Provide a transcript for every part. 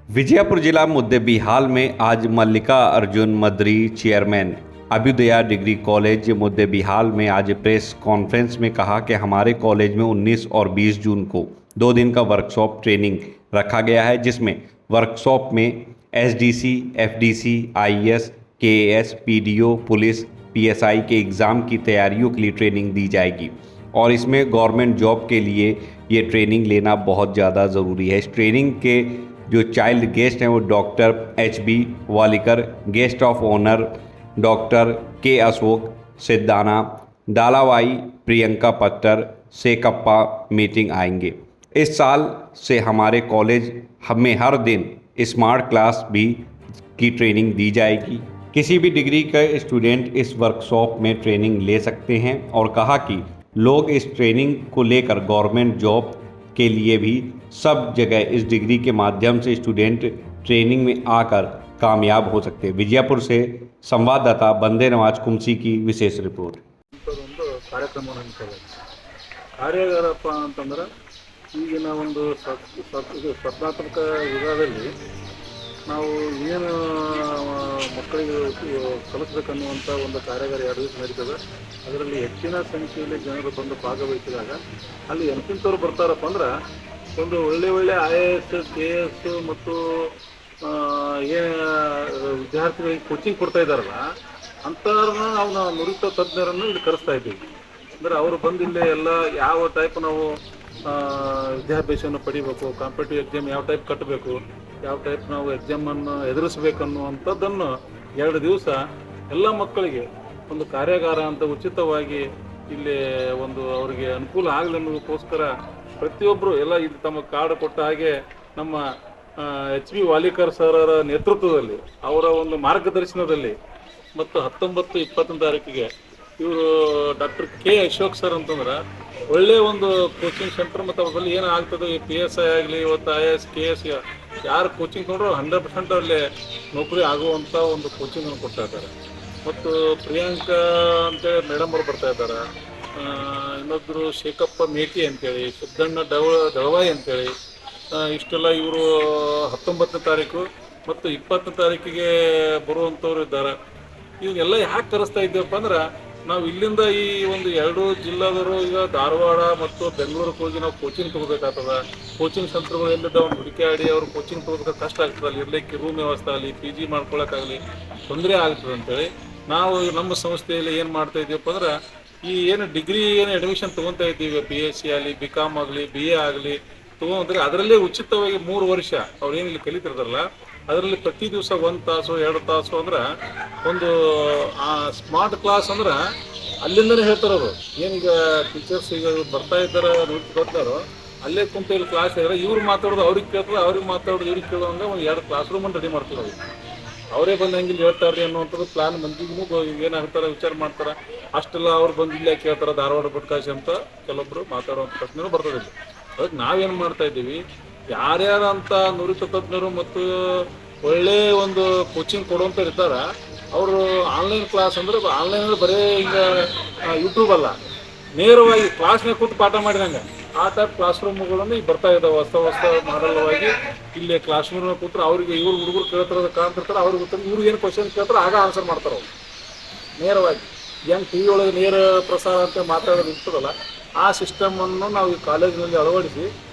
विजयपुर जिला मुद्देबिहाल में आज मल्लिका अर्जुन मद्री चेयरमैन अभ्युदया डिग्री कॉलेज मुद्देबिहाल में आज प्रेस कॉन्फ्रेंस में कहा कि हमारे कॉलेज में 19 और 20 जून को 2 दिन का वर्कशॉप ट्रेनिंग रखा गया है, जिसमें वर्कशॉप में SDC, FDC, IAS, KAS, PDO, police, PSI के एग्ज़ाम की तैयारियों के लिए ट्रेनिंग दी जाएगी और इसमें गवर्नमेंट जॉब के लिए ये ट्रेनिंग लेना बहुत ज़्यादा ज़रूरी है। इस ट्रेनिंग के जो चाइल्ड गेस्ट हैं वो doctor HB Walikar, guest of honour doctor K Ashok, Siddhana Dalawai, Priyanka Pattar, Sekappa meeting आएंगे। इस साल से हमारे कॉलेज हमें हर दिन स्मार्ट क्लास भी की ट्रेनिंग दी जाएगी। किसी भी डिग्री के स्टूडेंट इस वर्कशॉप में ट्रेनिंग ले सकते हैं और कहा कि लोग इस ट्रेनिंग को लेकर गवर्नमेंट जॉब के लिए भी सब जगह इस डिग्री के माध्यम से स्टूडेंट ट्रेनिंग में आकर कामयाब हो सकते हैं। विजयपुर से संवाददाता बंदे नवाज कुमसी की विशेष रिपोर्ट। ಒಂದು ಕಾರ್ಯಕ್ರಮವನ್ನು ಹಮ್ಮಿಕೊಳ್ಳೋದು ಕಾರ್ಯಾಗಾರಪ್ಪ ಅಂತಂದ್ರೆ ಈಗಿನ ಒಂದು ಸ್ಪರ್ಧಾತ್ಮಕ ಯುಗದಲ್ಲಿ ನಾವು ಏನು ಮಕ್ಕಳಿಗೆ ಕಲಿಸ್ಬೇಕನ್ನುವಂಥ ಒಂದು ಕಾರ್ಯಾಗಾರ 2 ದಿವಸ ನಡೀತದೆ. ಅದರಲ್ಲಿ ಹೆಚ್ಚಿನ ಸಂಖ್ಯೆಯಲ್ಲಿ ಜನರು ಬಂದು ಭಾಗವಹಿಸಿದಾಗ ಅಲ್ಲಿ ಎಂತಿಂಥವ್ರು ಬರ್ತಾರಪ್ಪ ಅಂದ್ರೆ ಒಂದು ಒಳ್ಳೆ IAS, KS ಮತ್ತು ವಿದ್ಯಾರ್ಥಿಗಳಿಗೆ ಕೋಚಿಂಗ್ ಕೊಡ್ತಾ ಇದ್ದಾರಲ್ಲ ಅಂಥವ್ರನ್ನ ನಾವು ನುರಿತ ತಜ್ಞರನ್ನು ಇಲ್ಲಿ ಕರೆಸ್ತಾ ಇದ್ದೀವಿ. ಅಂದರೆ ಅವರು ಬಂದಿಲ್ಲೇ ಎಲ್ಲ ಯಾವ ಟೈಪ್ ನಾವು ವಿದ್ಯಾಭ್ಯಾಸವನ್ನು ಪಡಿಬೇಕು, ಕಾಂಪಿಟೇಟಿವ್ ಎಕ್ಸಾಮ್ ಯಾವ ಟೈಪ್ ಕಟ್ಟಬೇಕು, ಯಾವ ಟೈಪ್ ನಾವು ಎಕ್ಸಾಮನ್ನು ಎದುರಿಸಬೇಕನ್ನುವಂಥದ್ದನ್ನು 2 ದಿವಸ ಎಲ್ಲ ಮಕ್ಕಳಿಗೆ ಒಂದು ಕಾರ್ಯಾಗಾರ ಅಂತ ಉಚಿತವಾಗಿ ಇಲ್ಲಿ ಒಂದು ಅವರಿಗೆ ಅನುಕೂಲ ಆಗಲಿ ಅನ್ನೋದಕ್ಕೋಸ್ಕರ ಪ್ರತಿಯೊಬ್ಬರು ಎಲ್ಲ ಇಲ್ಲಿ ತಮ್ಮ ಕಾರ್ಡ್ ಕೊಟ್ಟ ಹಾಗೆ ನಮ್ಮ HB ವಾಲಿಕರ್ ಸರರ ನೇತೃತ್ವದಲ್ಲಿ ಅವರ ಒಂದು ಮಾರ್ಗದರ್ಶನದಲ್ಲಿ ಮತ್ತು 19, 20ನೇ ತಾರೀಕಿಗೆ ಇವರು ಡಾಕ್ಟರ್ K ಅಶೋಕ್ ಸರ್ ಅಂತಂದ್ರೆ ಒಳ್ಳೆಯ ಒಂದು ಕೋಚಿಂಗ್ ಸೆಂಟರ್ ಮತ್ತು ಅವರಲ್ಲಿ ಏನಾಗ್ತದೆ ಈ PSI ಆಗಲಿ ಇವತ್ತು IAS, KS ಯಾರು ಕೋಚಿಂಗ್ ತೊಗೊಂಡ್ರು 100% ಅಲ್ಲೇ ನೌಕರಿ ಆಗುವಂಥ ಒಂದು ಕೋಚಿಂಗನ್ನು ಕೊಡ್ತಾ ಇದ್ದಾರೆ. ಮತ್ತು ಪ್ರಿಯಾಂಕಾ ಅಂತೇಳಿ ಮೇಡಮ್ ಅವರು ಬರ್ತಾ ಇದ್ದಾರೆ, ಇನ್ನೊಬ್ಬರು ಶೇಖಪ್ಪ ಮೇಟಿ ಅಂತೇಳಿ, ಸಿದ್ದಣ್ಣ ದಳವಾಯಿ ಅಂತೇಳಿ, ಇಷ್ಟೆಲ್ಲ ಇವರು 19ನೇ ತಾರೀಕು ಮತ್ತು 20ನೇ ತಾರೀಕಿಗೆ ಬರುವಂಥವ್ರು ಇದ್ದಾರೆ. ಇವನ್ನೆಲ್ಲ ಯಾಕೆ ಕರೆಸ್ತಾ ಇದ್ದೀವಪ್ಪ ಅಂದ್ರೆ ನಾವು ಇಲ್ಲಿಂದ ಈ ಒಂದು 2 ಜಿಲ್ಲಾದವರು ಈಗ ಧಾರವಾಡ ಮತ್ತು ಬೆಂಗಳೂರಿಗೆ ಹೋಗಿ ನಾವು ಕೋಚಿಂಗ್ ತೊಗೋಬೇಕಾಗ್ತದೆ. ಕೋಚಿಂಗ್ ಸೆಂಟರ್ಗಳು ಎಲ್ಲಿದ್ದ ಒಂದು ಹುಡುಕಾಡಿ ಅವ್ರು ಕೋಚಿಂಗ್ ತೊಗೋಬೇಕು ಕಷ್ಟ ಆಗ್ತದೆ. ಅಲ್ಲಿ ಇರಲಿಕ್ಕೆ ರೂಮ್ ವ್ಯವಸ್ಥೆ ಆಗಲಿ, PG ಮಾಡ್ಕೊಳ್ಳೋಕ್ಕಾಗಲಿ ತೊಂದರೆ ಆಗ್ತದೆ ಅಂತೇಳಿ ನಾವು ನಮ್ಮ ಸಂಸ್ಥೆಯಲ್ಲಿ ಏನು ಮಾಡ್ತಾ ಇದ್ದೀವಪ್ಪ ಅಂದ್ರೆ ಈ ಏನು ಡಿಗ್ರಿ ಏನು ಅಡ್ಮಿಷನ್ ತೊಗೊತಾ ಇದ್ದೀವಿ, BSc ಆಗಲಿ, BCom ಆಗಲಿ, BA ಆಗಲಿ ತೊಗೊಂಡ್ರೆ ಅದರಲ್ಲೇ ಉಚಿತವಾಗಿ 3 ವರ್ಷ ಅವ್ರು ಏನು ಇಲ್ಲಿ ಕಲಿತಿರ್ತಾರಲ್ಲ ಅದರಲ್ಲಿ ಪ್ರತಿ ದಿವಸ 1 ತಾಸು 2 ತಾಸು ಅಂದ್ರೆ ಒಂದು ಸ್ಮಾರ್ಟ್ ಕ್ಲಾಸ್ ಅಂದ್ರೆ ಅಲ್ಲಿಂದನೇ ಹೇಳ್ತಾರೆ ಅವರು. ಏನೀಗ ಟೀಚರ್ಸ್ ಈಗ ಬರ್ತಾ ಇದ್ದಾರೆ ನೋಡ್ತಾರೋ ಅಲ್ಲೇ ಕುಂತ ಇಲ್ಲಿ ಕ್ಲಾಸ್ ಹೇಳಿದ್ರೆ ಇವ್ರು ಮಾತಾಡೋದು ಅವ್ರಿಗೆ ಕೇಳ್ತದೆ, ಅವ್ರಿಗೆ ಮಾತಾಡೋದು ಇವ್ರಿಗೆ ಕೇಳೋಂಗೆ ಒಂದು 2 ಕ್ಲಾಸ್ ರೂಮನ್ನು ರೆಡಿ ಮಾಡ್ತಾರೆ. ಅವರೇ ಬಂದು ಹೆಂಗಿಲ್ಲಿ ಹೇಳ್ತಾರೆ ಅನ್ನುವಂಥದ್ದು ಪ್ಲಾನ್ ಮಂದಿಗೂ ಏನು ಹೇಳ್ತಾರೆ ವಿಚಾರ ಮಾಡ್ತಾರೆ. ಅಷ್ಟೆಲ್ಲ ಅವ್ರು ಬಂದು ಇಲ್ಲೇ ಕೇಳ್ತಾರೆ ಧಾರವಾಡ ಬಡ್ಕಾಶಿ ಅಂತ ಕೆಲವೊಬ್ರು ಮಾತಾಡುವಂಥ ಪ್ರಶ್ನೆನೂ ಬರ್ತದಿಲ್ಲ. ಅದಕ್ಕೆ ನಾವೇನು ಮಾಡ್ತಾ ಇದ್ದೀವಿ, ಯಾರ್ಯಾರಂಥ ನುರಿತ ತಜ್ಞರು ಮತ್ತು ಒಳ್ಳೆಯ ಒಂದು ಕೋಚಿಂಗ್ ಕೊಡುವಂಥ ಇರ್ತಾರೆ ಅವರು ಆನ್ಲೈನ್ ಕ್ಲಾಸ್ ಅಂದರೆ ಆನ್ಲೈನ್ ಅಂದರೆ ಬರೀ ಈಗ ಯೂಟ್ಯೂಬ್ ಅಲ್ಲ, ನೇರವಾಗಿ ಕ್ಲಾಸ್ನಾಗ ಕೂತು ಪಾಠ ಮಾಡಿದಂಗೆ ಆ ಟೈಪ್ ಕ್ಲಾಸ್ ರೂಮ್ಗಳನ್ನು ಈಗ ಬರ್ತಾ ಇದ್ದಾವೆ. ಹೊಸ ಮಾಡಲ್ವಾಗಿ ಇಲ್ಲೇ ಕ್ಲಾಸ್ ರೂಮ್ ಕೂತ್ರೆ ಅವರಿಗೆ ಇವ್ರು ಹುಡುಗರು ಕೇಳ್ತಿರೋದು ಕಾಣ್ತಿರ್ತಾರೆ, ಅವ್ರಿಗೆ ಗೊತ್ತಿಲ್ಲ ಇವ್ರಿಗೆ ಏನು ಕ್ವಶನ್ ಕೇಳ್ತಾರೆ ಆಗ ಆನ್ಸರ್ ಮಾಡ್ತಾರೆ ಅವರು ನೇರವಾಗಿ. ಹೆಂಗೆ TV ಒಳಗೆ ನೇರ ಪ್ರಸಾರ ಅಂತ ಮಾತಾಡೋದು ಇರ್ತದಲ್ಲ ಆ ಸಿಸ್ಟಮನ್ನು ನಾವು ಈ ಕಾಲೇಜಿನಲ್ಲಿ ಅಳವಡಿಸಿ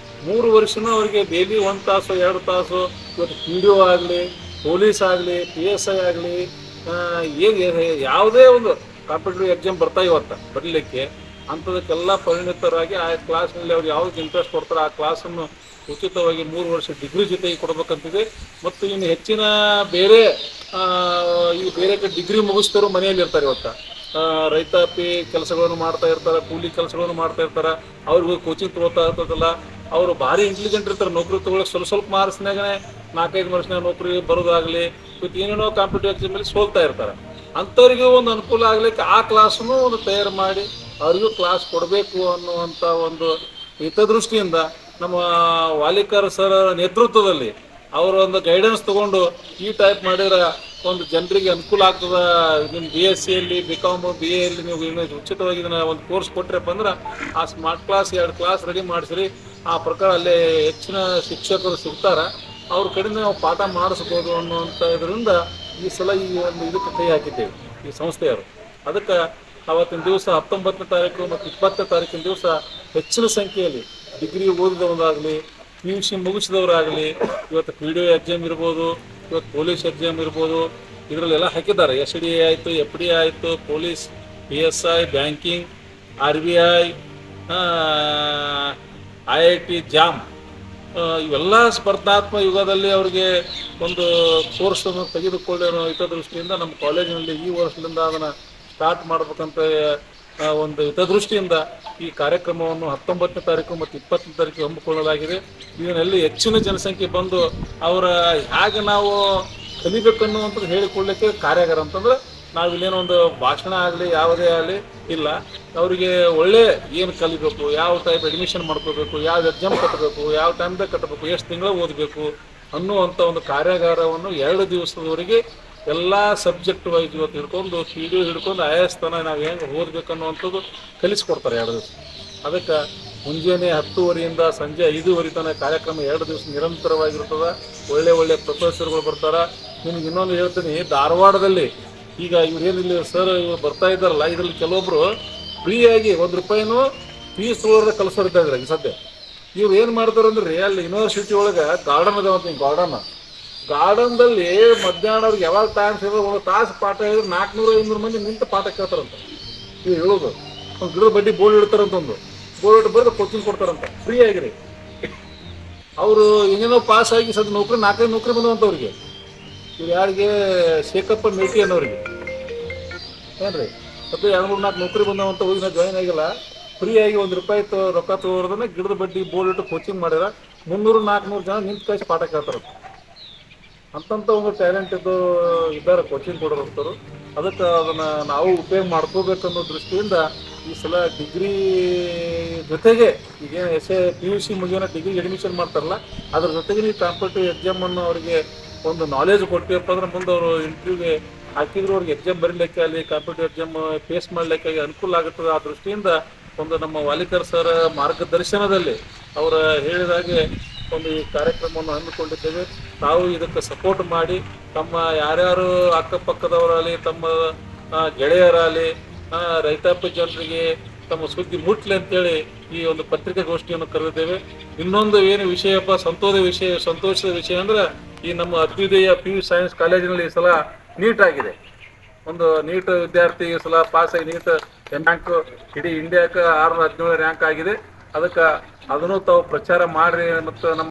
3 ವರ್ಷನೂ ಅವರಿಗೆ ಡೈಲಿ 1 ತಾಸು 2 ತಾಸು ಇವತ್ತು PDO ಆಗಲಿ, ಪೊಲೀಸ್ ಆಗಲಿ, PSI ಆಗಲಿ, ಯಾವುದೇ ಒಂದು ಕಾಂಪಿಟೇಟಿವ್ ಎಕ್ಸಾಮ್ ಬರ್ತಾ ಇವತ್ತು ಬರಲಿಕ್ಕೆ ಅಂಥದಕ್ಕೆಲ್ಲ ಪರಿಣಿತರಾಗಿ ಆ ಕ್ಲಾಸ್ನಲ್ಲಿ ಅವ್ರು ಯಾವ್ದು ಇಂಟ್ರೆಸ್ಟ್ ಕೊಡ್ತಾರೆ ಆ ಕ್ಲಾಸನ್ನು ಉಚಿತವಾಗಿ 3 ವರ್ಷ ಡಿಗ್ರಿ ಜೊತೆಗೆ ಕೊಡಬೇಕಂತಿದೆ. ಮತ್ತು ಇನ್ನು ಹೆಚ್ಚಿನ ಬೇರೆ ಡಿಗ್ರಿ ಮುಗಿಸ್ತರು ಮನೆಯಲ್ಲಿ ಇರ್ತಾರೆ ಇವತ್ತು, ರೈತಾಪಿ ಕೆಲಸಗಳನ್ನು ಮಾಡ್ತಾ ಇರ್ತಾರೆ, ಕೂಲಿ ಕೆಲಸಗಳನ್ನು ಮಾಡ್ತಾ ಇರ್ತಾರೆ, ಅವ್ರಿಗೆ ಕೋಚಿಂಗ್ ತೊಗೊಳ್ತಾ ಇರ್ತದಲ್ಲ ಅವರು ಭಾರಿ ಇಂಟೆಲಿಜೆಂಟ್ ಇರ್ತಾರೆ. ನೌಕರಿ ತೊಗೊಳಕ್ಕೆ ಸ್ವಲ್ಪ ಮಾರ್ಕ್ಸ್ನಾಗೇ 4-5 ವರ್ಷನಾಗ ನೌಕರಿ ಬರೋದಾಗಲಿ ಇವತ್ತು ಏನೇನೋ ಕಾಂಪಿಟೇಟಿವ್ ಎಕ್ಸಾಮಲ್ಲಿ ಸೋಲ್ತಾ ಇರ್ತಾರೆ. ಅಂಥವ್ರಿಗೂ ಒಂದು ಅನುಕೂಲ ಆಗಲಿಕ್ಕೆ ಆ ಕ್ಲಾಸನ್ನು ಒಂದು ತಯಾರು ಮಾಡಿ ಅವರಿಗೂ ಕ್ಲಾಸ್ ಕೊಡಬೇಕು ಅನ್ನುವಂಥ ಒಂದು ಹಿತದೃಷ್ಟಿಯಿಂದ ನಮ್ಮ ವಾಲಿಕರ್ ಸರ್ ನೇತೃತ್ವದಲ್ಲಿ ಅವರ ಒಂದು ಗೈಡೆನ್ಸ್ ತೊಗೊಂಡು ಈ ಟೈಪ್ ಮಾಡಿದ್ರೆ ಒಂದು ಜನರಿಗೆ ಅನುಕೂಲ ಆಗ್ತದೆ. ನಿಮ್ಮ BScಯಲ್ಲಿ, BCom, BAಯಲ್ಲಿ ನೀವು ಉಚಿತವಾಗಿ ಇದನ್ನು ಒಂದು ಕೋರ್ಸ್ ಕೊಟ್ಟರಪ್ಪ ಅಂದ್ರೆ ಆ ಸ್ಮಾರ್ಟ್ ಕ್ಲಾಸ್ 2 ಕ್ಲಾಸ್ ರೆಡಿ ಮಾಡಿಸ್ರಿ. ಆ ಪ್ರಕಾರ ಅಲ್ಲೇ ಹೆಚ್ಚಿನ ಶಿಕ್ಷಕರು ಸಿಗ್ತಾರೆ. ಅವ್ರ ಕಡೆಯಿಂದ ನಾವು ಪಾಠ ಮಾಡಿಸ್ಬೋದು ಅನ್ನುವಂಥ ಇದರಿಂದ ಈ ಸಲ ಈ ಒಂದು ಇದಕ್ಕೆ ಕೈ ಹಾಕಿದ್ದೇವೆ ಈ ಸಂಸ್ಥೆಯವರು. ಅದಕ್ಕೆ ಅವತ್ತಿನ ದಿವಸ 19ನೇ ತಾರೀಕು ಮತ್ತು 20ನೇ ತಾರೀಕಿನ ದಿವಸ ಹೆಚ್ಚಿನ ಸಂಖ್ಯೆಯಲ್ಲಿ ಡಿಗ್ರಿ ಓದಿದವರಾಗಲಿ, PUC ಮುಗಿಸಿದವರಾಗಲಿ, ಇವತ್ತು PDO ಎಕ್ಸಾಮ್ ಇರ್ಬೋದು, ಇವತ್ತು ಪೊಲೀಸ್ ಎಕ್ಸಾಮ್ ಇರ್ಬೋದು, ಇದರಲ್ಲೆಲ್ಲ ಹಾಕಿದ್ದಾರೆ. SDA ಆಯಿತು, FD ಆಯಿತು, police, PSI, banking, RBI, IIT, jam, ಇವೆಲ್ಲ ಸ್ಪರ್ಧಾತ್ಮಕ ಯುಗದಲ್ಲಿ ಅವರಿಗೆ ಒಂದು ಕೋರ್ಸನ್ನು ತೆಗೆದುಕೊಳ್ಳೋ ಹಿತದೃಷ್ಟಿಯಿಂದ ನಮ್ಮ ಕಾಲೇಜಿನಲ್ಲಿ ಈ ವರ್ಷದಿಂದ ಅದನ್ನು ಸ್ಟಾರ್ಟ್ ಮಾಡಬೇಕಂತ ಒಂದು ಹಿತದೃಷ್ಟಿಯಿಂದ ಈ ಕಾರ್ಯಕ್ರಮವನ್ನು 19ನೇ ತಾರೀಕು ಮತ್ತು 20ನೇ ತಾರೀಕು ಹಮ್ಮಿಕೊಳ್ಳಲಾಗಿದೆ. ಇದನ್ನೆಲ್ಲ ಹೆಚ್ಚಿನ ಜನಸಂಖ್ಯೆ ಬಂದು ಅವರ ಹೇಗೆ ನಾವು ಕಲಿಬೇಕನ್ನುವಂಥದ್ದು ಹೇಳಿಕೊಳ್ಳಲಿಕ್ಕೆ ಕಾರ್ಯಾಗಾರ. ಅಂತಂದ್ರೆ ನಾವಿಲ್ಲೇನೋ ಒಂದು ಭಾಷಣ ಆಗಲಿ ಯಾವುದೇ ಆಗಲಿ ಇಲ್ಲ, ಅವರಿಗೆ ಒಳ್ಳೆ ಏನು ಕಲಿಬೇಕು, ಯಾವ ಟೈಪ್ ಅಡ್ಮಿಷನ್ ಮಾಡ್ಕೋಬೇಕು, ಯಾವ ಎಕ್ಸಾಮ್ ಕಟ್ಟಬೇಕು, ಯಾವ ಟೈಮ್ದಾಗ ಕಟ್ಟಬೇಕು, ಎಷ್ಟು ತಿಂಗಳ ಓದಬೇಕು ಅನ್ನುವಂಥ ಒಂದು ಕಾರ್ಯಾಗಾರವನ್ನು 2 ದಿವಸದವರೆಗೆ ಎಲ್ಲ ಸಬ್ಜೆಕ್ಟ್ ವೈಸ್ ಇವತ್ತು ಹಿಡ್ಕೊಂಡು PDO ಹಿಡ್ಕೊಂಡು IAS ತನ ನಾವು ಹೆಂಗೆ ಓದಬೇಕು ಅನ್ನುವಂಥದ್ದು ಕಲಿಸ್ಕೊಡ್ತಾರೆ 2 ದಿವಸ. ಅದಕ್ಕೆ ಮುಂಜಾನೆ 10:00 ಸಂಜೆ 5:00 ತನಕ ಕಾರ್ಯಕ್ರಮ 2 ದಿವಸ ನಿರಂತರವಾಗಿರ್ತದೆ. ಒಳ್ಳೆ ಪ್ರೊಫೆಸರ್ಗಳು ಬರ್ತಾರೆ. ನಿಮ್ಗೆ ಇನ್ನೊಂದು ಹೇಳ್ತೀನಿ, ಧಾರವಾಡದಲ್ಲಿ ಈಗ ಇವ್ರೇನಿಲ್ಲ ಸರ್ ಇವ್ರು ಬರ್ತಾ ಇದ್ದಾರಲ್ಲ, ಇದರಲ್ಲಿ ಕೆಲವೊಬ್ಬರು ಫ್ರೀಯಾಗಿ ₹1 ಫೀಸ್ ತೊಗೊಳ್ರೆ ಕಲಿಸೋರ್ತಾ ಇದ್ದಾರೆ. ಈಗ ಸದ್ಯ ಇವ್ರು ಏನು ಮಾಡ್ತಾರೆ ಅಂದ್ರೆ ಅಲ್ಲಿ ಯೂನಿವರ್ಸಿಟಿ ಒಳಗೆ ಗಾರ್ಡನ್ ಅದಾವಂತ. ಗಾರ್ಡನ್ದಲ್ಲಿ ಮಧ್ಯಾಹ್ನ ಅವ್ರಿಗೆ ಯಾವಾಗ ಟೈಮ್ ಸಿಗೋದು 1 ತಾಸು ಪಾಠ ಹೇಳಿದ್ರೆ 400-500 ಮಂದಿ ನಿಂತು ಪಾಠ ಕೇಳ್ತಾರಂತ. ಇವ್ರು ಹೇಳೋದು ಒಂದು ಗಿಡದ ಬಡ್ಡಿ ಬೋರ್ಡ್ ಇಡ್ತಾರಂತ, ಒಂದು ಬೋರ್ಡ್ ಇಟ್ಟು ಬರೆದು ಕೋಚಿಂಗ್ ಕೊಡ್ತಾರಂತ ಫ್ರೀ ಆಗಿರಿ. ಅವರು ಏನೇನೋ ಪಾಸ್ ಆಗಿ ಸದ್ಯ ನೌಕರಿ 4-5 ನೌಕರಿ ಬಂದವಂತ ಅವ್ರಿಗೆ. ಇವ್ರು ಯಾರಿಗೆ ಶೇಖಪ್ಪ ಮೇಟಿ ಅನ್ನೋರಿಗೆ ಏನ್ರಿ ಸದ್ಯ 2-3-4 ನೌಕರಿ ಬಂದವಂತ, ಹೋಗಿ ನಾವು ಜಾಯಿನ್ ಆಗಿಲ್ಲ. ಫ್ರೀಯಾಗಿ ₹1 ರೊಕ್ಕ ತಗೋರ್ದನ್ನ ಗಿಡದ ಬಡ್ಡಿ ಬೋರ್ಡ್ ಇಟ್ಟು ಕೋಚಿಂಗ್ ಮಾಡ್ಯಾರ. 300-400 ಜನ ನಿಂತು ಕಳಿಸಿ ಪಾಠ ಕೇಳ್ತಾರಂತ. ಅಂತಂತ ಒಂದು ಟ್ಯಾಲೆಂಟ್ ಇದ್ದಾರೆ ಕೋಚಿಂಗ್ ಕೊಡೋರಂಥವ್ರು. ಅದಕ್ಕೆ ಅದನ್ನು ನಾವು ಉಪಯೋಗ ಮಾಡ್ಕೋಬೇಕನ್ನೋ ದೃಷ್ಟಿಯಿಂದ ಈ ಸಲ ಡಿಗ್ರಿ ಜೊತೆಗೆ ಈಗೇನು PUC ಮುಗಿಯೋಣ ಡಿಗ್ರಿ ಅಡ್ಮಿಷನ್ ಮಾಡ್ತಾರಲ್ಲ, ಅದ್ರ ಜೊತೆಗೆ ನೀವು ಕಾಂಪಿಟೇಟಿವ್ ಎಕ್ಸಾಮನ್ನು ಅವರಿಗೆ ಒಂದು ನಾಲೆಜ್ ಕೊಟ್ಟಿವಪ್ಪ ಅಂದ್ರೆ ಮುಂದೆ ಅವರು ಇಂಟರ್ವ್ಯೂಗೆ ಹಾಕಿದ್ರು ಅವ್ರಿಗೆ ಎಕ್ಸಾಮ್ ಬರೀಲಿಕ್ಕೆ ಅಲ್ಲಿ ಕಾಂಪಿಟೇಟಿವ್ ಎಕ್ಸಾಮ್ ಫೇಸ್ ಮಾಡಲಿಕ್ಕೆ ಅನುಕೂಲ ಆಗುತ್ತದೆ. ಆ ದೃಷ್ಟಿಯಿಂದ ಒಂದು ನಮ್ಮ ವಾಲಿಕರ್ ಸರ್ ಮಾರ್ಗದರ್ಶನದಲ್ಲಿ ಅವರ ಹೇಳಿದಾಗೆ ಒಂದು ಈ ಕಾರ್ಯಕ್ರಮವನ್ನು ಹಮ್ಮಿಕೊಂಡಿದ್ದೇವೆ. ತಾವು ಇದಕ್ಕೆ ಸಪೋರ್ಟ್ ಮಾಡಿ ತಮ್ಮ ಯಾರ್ಯಾರು ಅಕ್ಕಪಕ್ಕದವರಾಗಲಿ, ತಮ್ಮ ಗೆಳೆಯರಾಗಲಿ, ರೈತಾಪಿ ಜನರಿಗೆ ತಮ್ಮ ಸುದ್ದಿ ಮುಟ್ಲಿ ಅಂತೇಳಿ ಈ ಒಂದು ಪತ್ರಿಕಾಗೋಷ್ಠಿಯನ್ನು ಕರೆದಿದ್ದೇವೆ. ಇನ್ನೊಂದು ಏನು ವಿಷಯಪ್ಪ, ಸಂತೋಷದ ವಿಷಯ ಅಂದ್ರೆ ಈ ನಮ್ಮ ಅಭ್ಯುದಯ PU ಸೈನ್ಸ್ ಕಾಲೇಜಿನಲ್ಲಿ ಈ ಸಲ ನೀಟ್ ಆಗಿದೆ. ಒಂದು ನೀಟ್ ವಿದ್ಯಾರ್ಥಿ ಈ ಸಲ ಪಾಸ್ ಆಗಿ ನೀಟ್ ರ್ಯಾಂಕ್ ಇಡೀ ಇಂಡಿಯಾಕ್ಕೆ 617 ರ್ಯಾಂಕ್ ಆಗಿದೆ. ಅದಕ್ಕೆ ಅದನ್ನು ತಾವು ಪ್ರಚಾರ ಮಾಡಿರಿ ಮತ್ತು ನಮ್ಮ